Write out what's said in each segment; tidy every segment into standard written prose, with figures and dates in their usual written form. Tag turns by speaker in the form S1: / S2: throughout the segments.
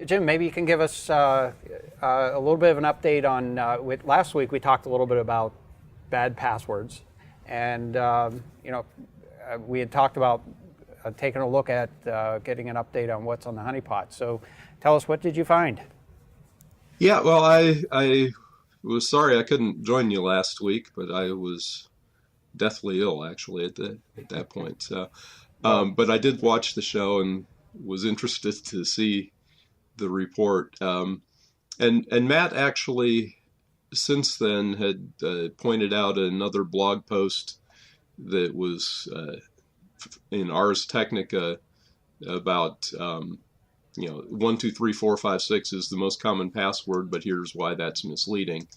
S1: Jim, maybe you can give us a little bit of an update on. Last week we talked a little bit about bad passwords, and we had talked about taking a look at getting an update on what's on the Honeypot. So, tell us, what did you find?
S2: Yeah, well, I was sorry I couldn't join you last week, but I was deathly ill actually at that point. So, but I did watch the show and was interested to see the report. And Matt actually since then had pointed out another blog post that was in Ars Technica about 123456 is the most common password, but here's why that's misleading.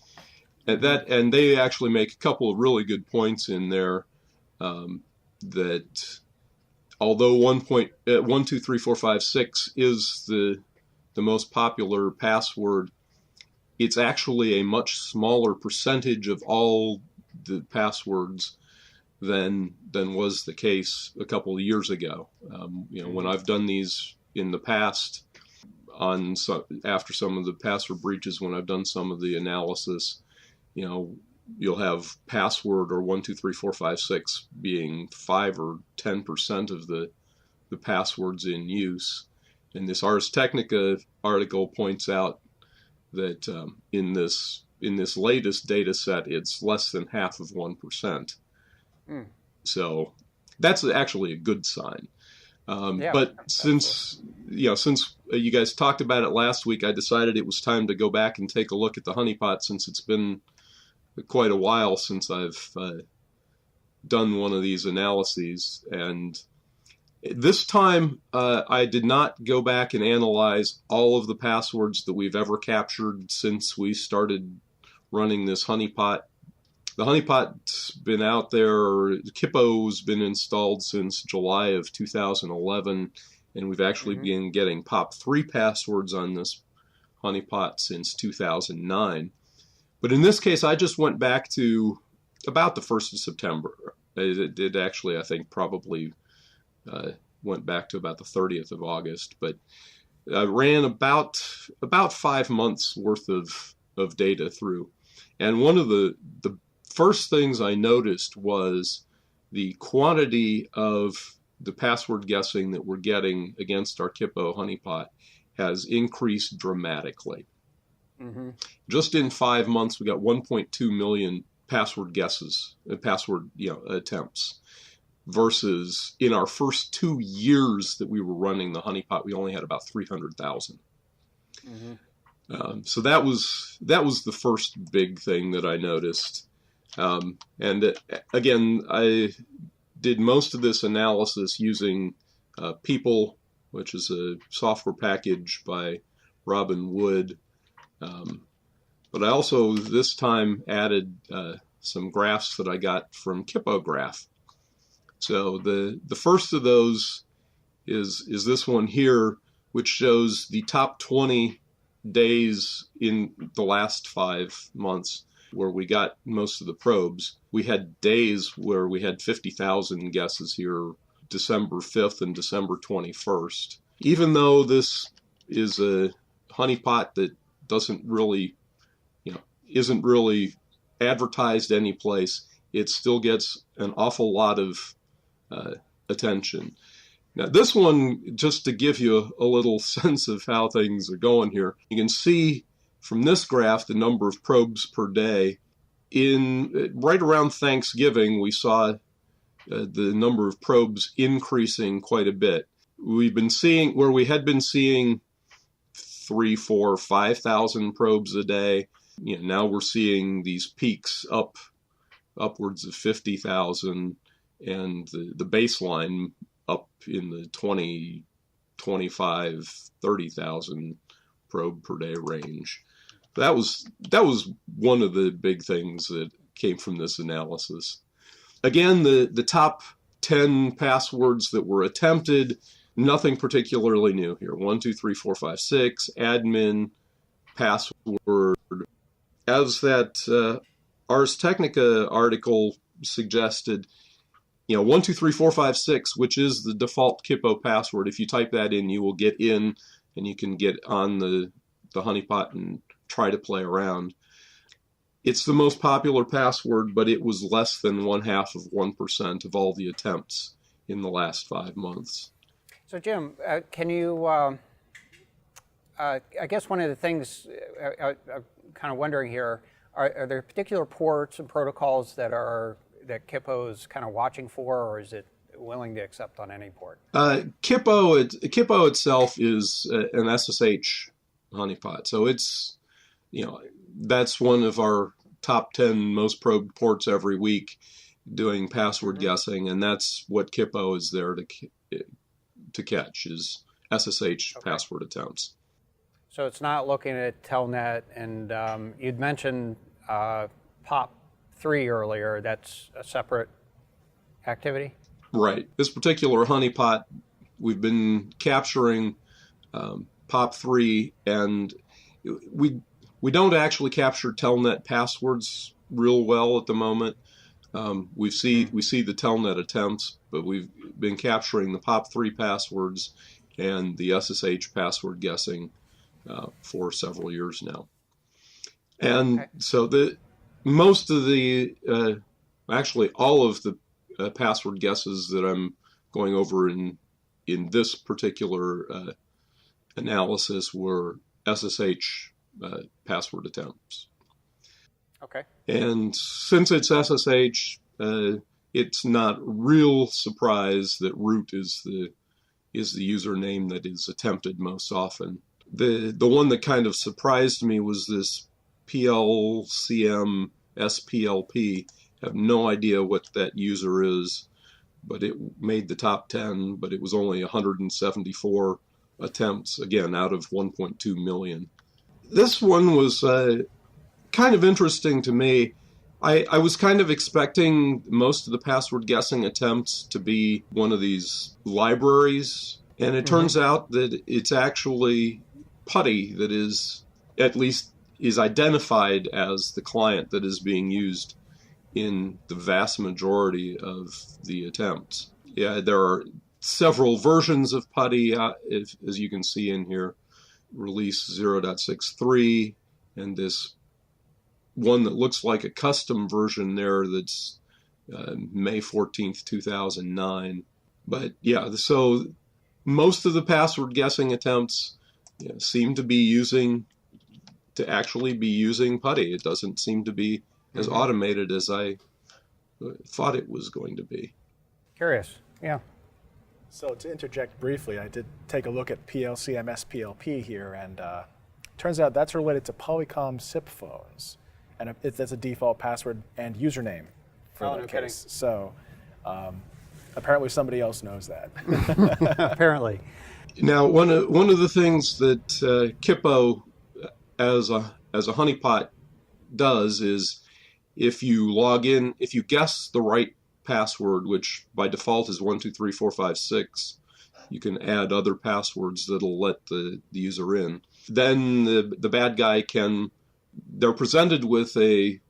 S2: And they actually make a couple of really good points in there, that although 123456 is the most popular password, it's actually a much smaller percentage of all the passwords than was the case a couple of years ago. When I've done these in the past, after some of the password breaches, when I've done some of the analysis, you'll have password or 123456 being 5 or 10% of the passwords in use. And this Ars Technica article points out that in this latest data set, it's less than half of 1%. So that's actually a good sign. But since you guys talked about it last week, I decided it was time to go back and take a look at the Honeypot, since it's been quite a while since I've done one of these analyses. And this time, I did not go back and analyze all of the passwords that we've ever captured since we started running this Honeypot. The Honeypot's been out there. Kippo's been installed since July of 2011, and we've actually been getting POP3 passwords on this Honeypot since 2009. But in this case, I just went back to about the 1st of September. It did actually, I think, probably went back to about the 30th of August. But I ran about 5 months worth of data through. And one of the first things I noticed was the quantity of the password guessing that we're getting against our Kippo Honeypot has increased dramatically. Just in 5 months, we got 1.2 million password guesses, attempts, versus in our first 2 years that we were running the Honeypot, we only had about 300,000. So that was the first big thing that I noticed. And again, I did most of this analysis using People, which is a software package by Robin Wood. But I also this time added some graphs that I got from Kippograph. So the first of those is this one here, which shows the top 20 days in the last 5 months where we got most of the probes. We had days where we had 50,000 guesses here, December 5th and December 21st. Even though this is a honeypot that isn't really advertised any place, it still gets an awful lot of attention. Now this one, just to give you a little sense of how things are going here, you can see from this graph the number of probes per day. Right around Thanksgiving, we saw the number of probes increasing quite a bit. We had been seeing 3, 4, 5,000 probes a day. Now we're seeing these peaks upwards of 50,000, and the baseline up in the 20, 25, 30,000 probe per day range. That was one of the big things that came from this analysis. Again, the top 10 passwords that were attempted, nothing particularly new here. 123456, admin, password. As that Ars Technica article suggested, 123456, which is the default Kippo password, if you type that in, you will get in and you can get on the Honeypot and try to play around. It's the most popular password, but it was less than 0.5% of all the attempts in the last 5 months.
S1: So Jim, can you, I guess one of the things I'm kind of wondering here, are there particular ports and protocols that Kippo is kind of watching for, or is it willing to accept on any port?
S2: Kippo itself is an SSH honeypot, so it's, that's one of our top 10 most probed ports every week, doing password guessing, and that's what Kippo is there to catch, is SSH password attempts.
S1: So it's not looking at Telnet, and you'd mentioned POP3 earlier. That's a separate activity?
S2: Right. This particular honeypot, we've been capturing POP3, and we don't actually capture Telnet passwords real well at the moment. We see the Telnet attempts, but we've been capturing the POP3 passwords and the SSH password guessing for several years now. And so most of the, actually all of the password guesses that I'm going over in this particular analysis were SSH password attempts.
S1: Okay.
S2: And since it's SSH, it's not real surprise that root is the username that is attempted most often. The one that kind of surprised me was this PLCM SPLP. I have no idea what that user is, but it made the top 10, but it was only 174 attempts, again, out of 1.2 million. This one was kind of interesting to me. I was kind of expecting most of the password guessing attempts to be one of these libraries, and it turns out that it's actually PuTTY that is, at least, is identified as the client that is being used in the vast majority of the attempts. Yeah, there are several versions of PuTTY, as you can see in here. Release 0.63, and this one that looks like a custom version there that's May 14th, 2009. But yeah, so most of the password guessing attempts seem to actually be using PuTTY. It doesn't seem to be as automated as I thought it was going to be.
S1: Curious, yeah.
S3: So to interject briefly, I did take a look at PLCM SPLP here, and turns out that's related to Polycom SIP phones. And that's a default password and username for that case. So apparently somebody else knows that.
S1: Apparently.
S2: Now, one of the things that Kippo as a honeypot does is, if you log in, if you guess the right password, which by default is 1234556, you can add other passwords that'll let the user in. Then the bad guy they're presented with a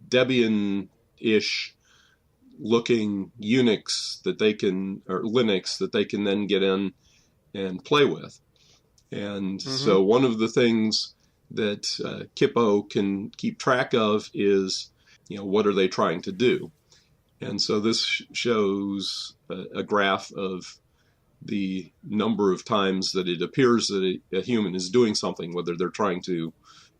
S2: Debian-ish looking Unix that they can, or Linux that they can then get in and play with. And so one of the things that Kippo can keep track of is, what are they trying to do? And so this shows a graph of the number of times that it appears that a human is doing something, whether they're trying to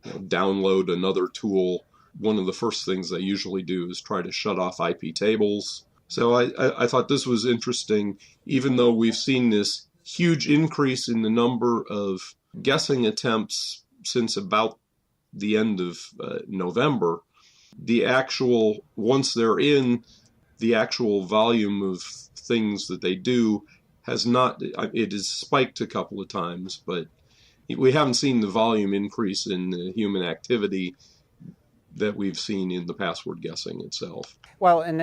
S2: download another tool. One of the first things they usually do is try to shut off IP tables. So I thought this was interesting, even though we've seen this huge increase in the number of guessing attempts since about the end of November. The actual, once they're in, the actual volume of things that they do has not, it has spiked a couple of times, but we haven't seen the volume increase in the human activity that we've seen in the password guessing itself.
S1: Well, and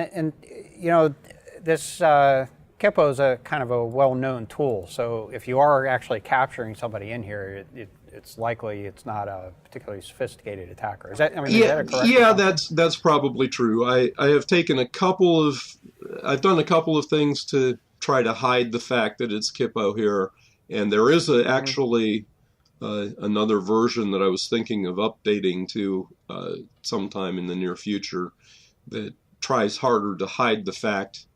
S1: this Kippo is a kind of a well-known tool. So if you are actually capturing somebody in here, it's likely it's not a particularly sophisticated attacker. Is that a correct?
S2: Yeah, that's probably true. I've done a couple of things to try to hide the fact that it's Kippo here, and there is actually another version that I was thinking of updating to sometime in the near future that tries harder to hide the fact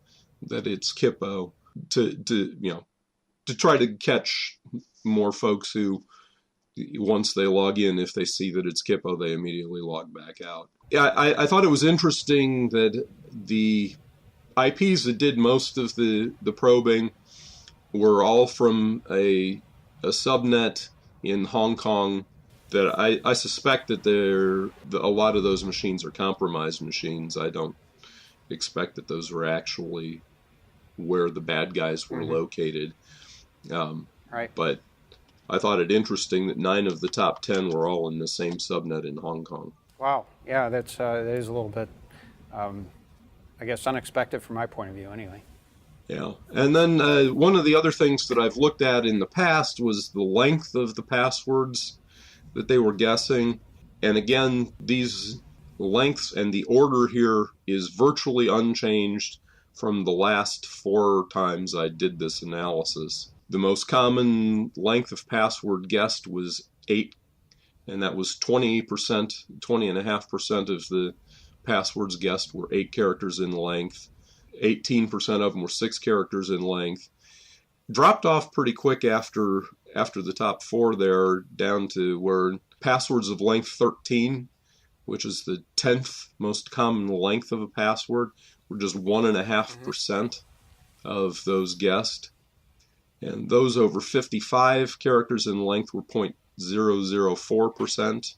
S2: that it's Kippo to try to catch more folks who, once they log in, if they see that it's Kippo, they immediately log back out. Yeah, I thought it was interesting that the IPs that did most of the probing were all from a subnet in Hong Kong that I suspect that a lot of those machines are compromised machines. I don't expect that those were actually where the bad guys were located.
S1: Right.
S2: But I thought it interesting that 9 of the top 10 were all in the same subnet in Hong Kong.
S1: Wow. Yeah, that is a little bit, I guess, unexpected from my point of view anyway.
S2: Yeah. And then one of the other things that I've looked at in the past was the length of the passwords that they were guessing. And again, these lengths and the order here is virtually unchanged from the last 4 times I did this analysis. The most common length of password guessed was 8, and that was 20.5% of the passwords guessed were 8 characters in length. 18% of them were 6 characters in length. Dropped off pretty quick after the top 4 there, down to where passwords of length 13, which is the 10th most common length of a password, were just 1.5% of those guessed. And those over 55 characters in length were 0.004%.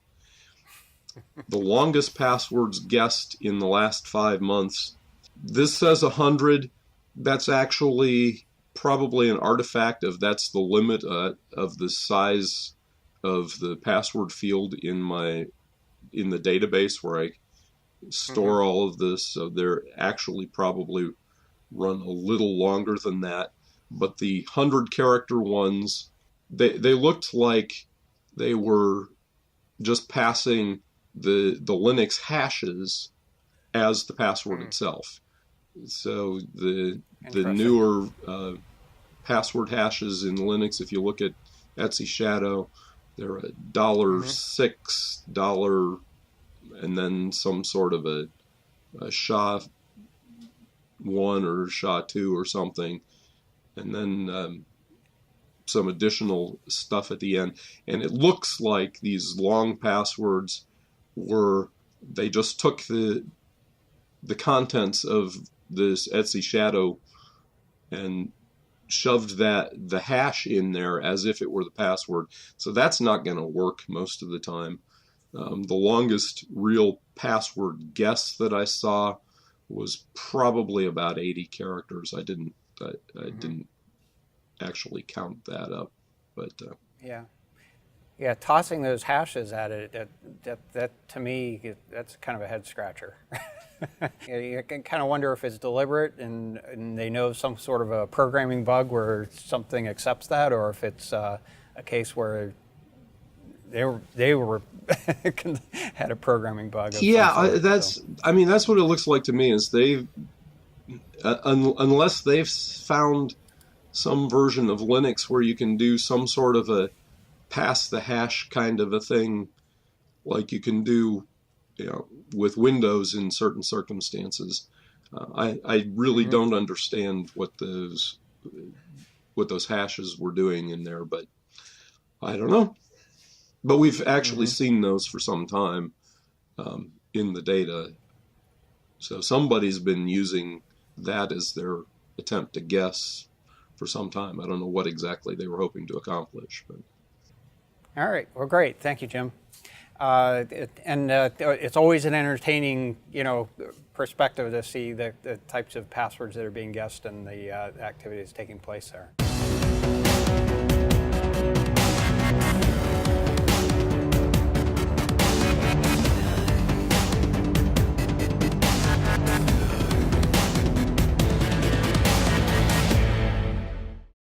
S2: The longest passwords guessed in the last 5 months, this says 100. That's actually probably an artifact of that's the limit of the size of the password field in the database where I store all of this. So they're actually probably run a little longer than that. But the 100-character ones, they looked like they were just passing the Linux hashes as the password itself. So the newer password hashes in Linux, if you look at Etsy Shadow, they're $6 and then some sort of a SHA-1 or SHA-2 or something, and then some additional stuff at the end. And it looks like these long passwords they just took the contents of this Etsy Shadow and shoved the hash in there as if it were the password. So that's not going to work most of the time. The longest real password guess that I saw was probably about 80 characters. I didn't actually count that up, but
S1: yeah, tossing those hashes at it, that to me, that's kind of a head scratcher. You can kind of wonder if it's deliberate and they know some sort of a programming bug where something accepts that, or if it's a case where they were had a programming bug.
S2: That's what it looks like to me. Is they unless they've found some version of Linux where you can do some sort of a pass the hash kind of a thing, like you can do, with Windows in certain circumstances. I really don't understand what those hashes were doing in there, but I don't know. But we've actually seen those for some time in the data. So somebody's been using that as their attempt to guess for some time. I don't know what exactly they were hoping to accomplish. But.
S1: All right. Well, great. Thank you, Jim. It's always an entertaining, perspective to see the types of passwords that are being guessed and the activities taking place there.